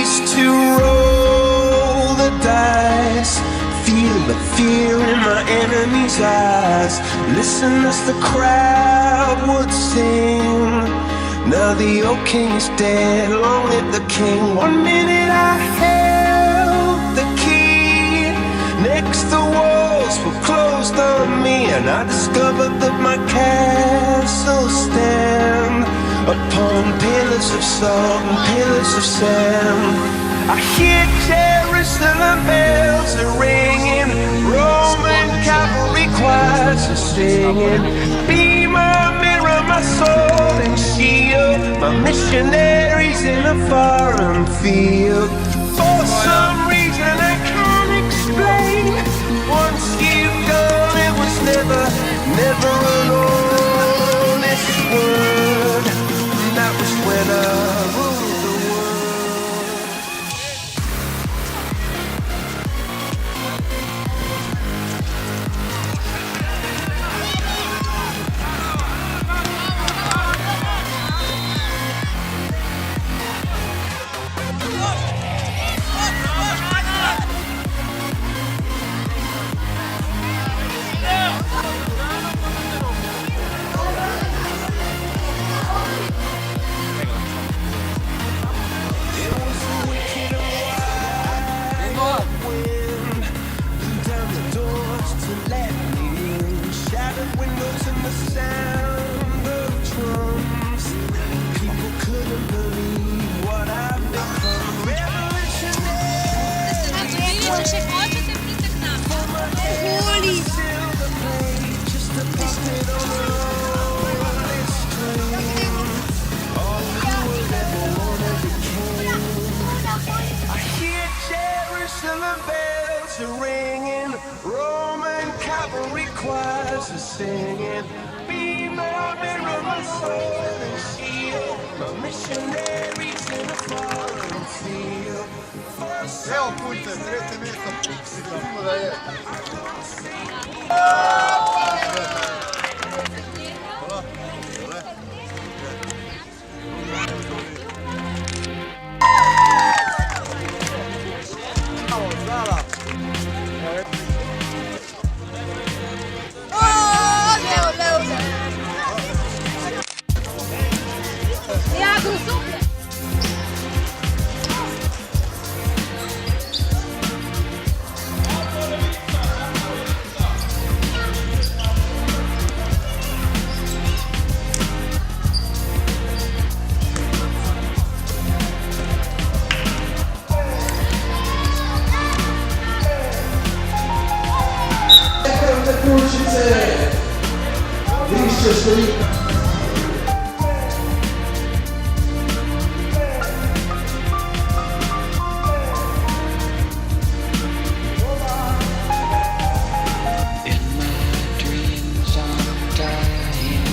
used to roll the dice, feel the fear in my enemy's eyes. Listen as the crowd would sing. Now the old king is dead, long live the king. 1 minute I held the key, next the walls were closed on me, and I discovered that my castle stand upon pillars of salt and pillars of sand. I hear Jerusalem bells are ringing, Roman cavalry choirs are singing. Be my mirror, my sword and shield, my missionaries in a foreign field. For some reason I can't explain, once you've gone it was never, never an honest word. That was when I ruled the world. Jerusalem bells are ringing, Roman cavalry choirs are singing. Be my mirror, my sword and shield, my missionaries in a foreign field. Evo pulte, tretje mjesto, sigurno da je. In my dreams I'm dying.